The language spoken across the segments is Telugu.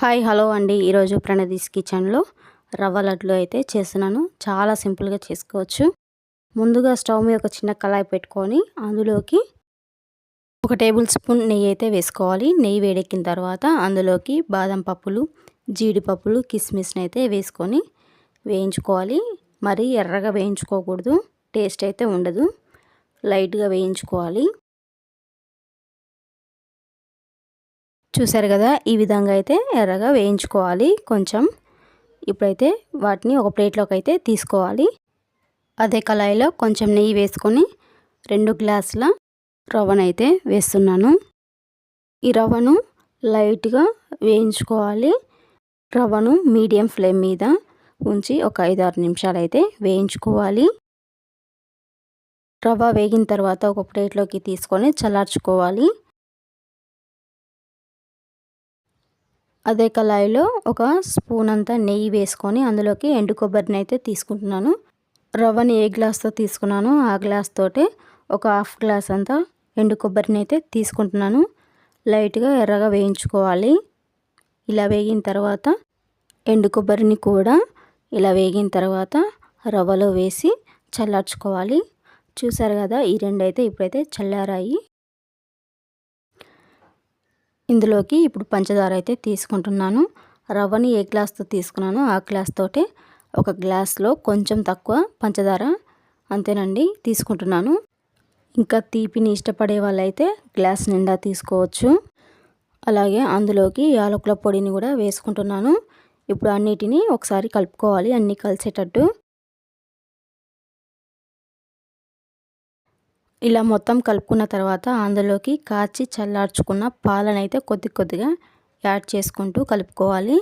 హాయ్ హలో అండి. ఈరోజు ప్రణదీస్ కిచెన్లో రవ్వ లడ్లు అయితే చేస్తున్నాను. చాలా సింపుల్గా చేసుకోవచ్చు. ముందుగా స్టవ్ మీద ఒక చిన్న కళాయి పెట్టుకొని అందులోకి 1 టేబుల్ స్పూన్ నెయ్యి అయితే వేసుకోవాలి. నెయ్యి వేడెక్కిన తర్వాత అందులోకి బాదం పప్పులు, జీడిపప్పులు, కిస్మిస్ని అయితే వేసుకొని వేయించుకోవాలి. మరీ ఎర్రగా వేయించుకోకూడదు, టేస్ట్ అయితే ఉండదు. లైట్గా వేయించుకోవాలి. చూసారు కదా, ఈ విధంగా అయితే ఎర్రగా వేయించుకోవాలి కొంచెం. ఇప్పుడైతే వాటిని ఒక ప్లేట్లోకి అయితే తీసుకోవాలి. అదే కళాయిలో కొంచెం నెయ్యి వేసుకొని 2 గ్లాసుల రవ్వనైతే వేస్తున్నాను. ఈ రవ్వను లైట్గా వేయించుకోవాలి. రవ్వను మీడియం ఫ్లేమ్ మీద ఉంచి ఒక 5-6 నిమిషాలు అయితే వేయించుకోవాలి. రవ్వ వేగిన తర్వాత ఒక ప్లేట్లోకి తీసుకొని చల్లార్చుకోవాలి. అదే కళాయిలో ఒక స్పూన్ అంతా నెయ్యి వేసుకొని అందులోకి ఎండు కొబ్బరిని అయితే తీసుకుంటున్నాను. రవ్వని ఏ గ్లాస్తో తీసుకున్నానో ఆ గ్లాస్ తోటే ఒక హాఫ్ గ్లాస్ అంతా ఎండు కొబ్బరిని అయితే తీసుకుంటున్నాను. లైట్గా ఎర్రగా వేయించుకోవాలి. ఇలా వేగిన తర్వాత ఎండు కొబ్బరిని కూడా ఇలా వేగిన తర్వాత రవ్వలో వేసి చల్లార్చుకోవాలి. చూసారు కదా, ఈ రెండు అయితే ఇప్పుడైతే చల్లారాయి. ఇందులోకి ఇప్పుడు పంచదార అయితే తీసుకుంటున్నాను. రవ్వని ఏ గ్లాస్తో తీసుకున్నానో ఆ గ్లాస్ తోటే ఒక గ్లాస్లో కొంచెం తక్కువ పంచదార అంతేనండి తీసుకుంటున్నాను. ఇంకా తీపిని ఇష్టపడే వాళ్ళైతే గ్లాస్ నిండా తీసుకోవచ్చు. అలాగే అందులోకి యాలకుల పొడిని కూడా వేసుకుంటున్నాను. ఇప్పుడు అన్నిటినీ ఒకసారి కలుపుకోవాలి, అన్నీ కలిసేటట్టు. ఇలా మొత్తం కలుపుకున్న తర్వాత అందులోకి కాచి చల్లార్చుకున్న పాలనైతే కొద్ది కొద్దిగా యాడ్ చేసుకుంటూ కలుపుకోవాలి.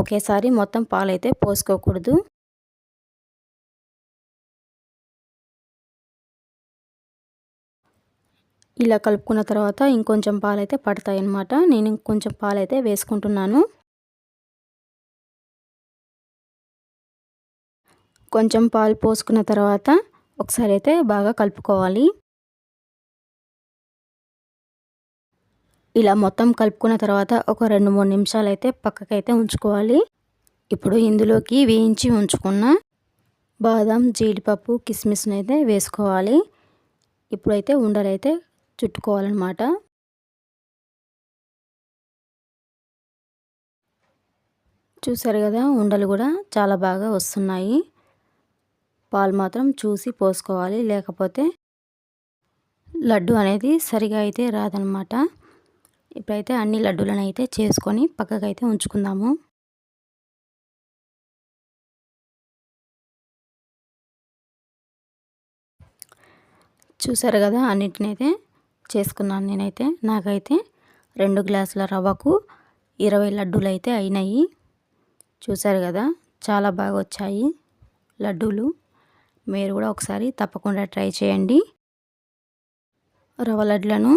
ఒకేసారి మొత్తం పాలైతే పోసుకోకూడదు. ఇలా కలుపుకున్న తర్వాత ఇంకొంచెం పాలైతే పడతాయి అన్నమాట. నేను ఇంకొంచెం పాలైతే వేసుకుంటున్నాను. కొంచెం పాలు పోసుకున్న తర్వాత ఒకసారి అయితే బాగా కలుపుకోవాలి. ఇలా మొత్తం కలుపుకున్న తర్వాత ఒక 2-3 నిమిషాలు అయితే పక్కకైతే ఉంచుకోవాలి. ఇప్పుడు ఇందులోకి వేయించి ఉంచుకున్న బాదం, జీడిపప్పు, కిస్మిస్ని అయితే వేసుకోవాలి. ఇప్పుడైతే ఉండలైతే చుట్టుకోవాలన్నమాట. చూసారు కదా, ఉండలు కూడా చాలా బాగా వస్తున్నాయి. పాలు మాత్రం చూసి పోసుకోవాలి, లేకపోతే లడ్డు అనేది సరిగా అయితే రాదనమాట. ఇప్పుడైతే అన్ని లడ్డూలను అయితే చేసుకొని పక్కకైతే ఉంచుకుందాము. చూసారు కదా, అన్నిటిని అయితే చేసుకున్నాను నేనైతే. నాకైతే 2 గ్లాసుల రవ్వకు 20 లడ్డూలు అయితే అయినాయి. చూసారు కదా, చాలా బాగా వచ్చాయి లడ్డూలు. మీరు కూడా ఒకసారి తప్పకుండా ట్రై చేయండి. రవ్వ లడ్లను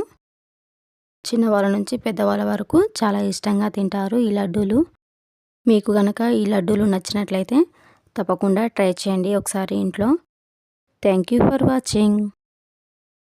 చిన్నవాళ్ళ నుంచి పెద్దవాళ్ళ వరకు చాలా ఇష్టంగా తింటారు ఈ లడ్డూలు. మీకు కనుక ఈ లడ్డూలు నచ్చినట్లయితే తప్పకుండా ట్రై చేయండి ఒకసారి ఇంట్లో. Thank you for watching.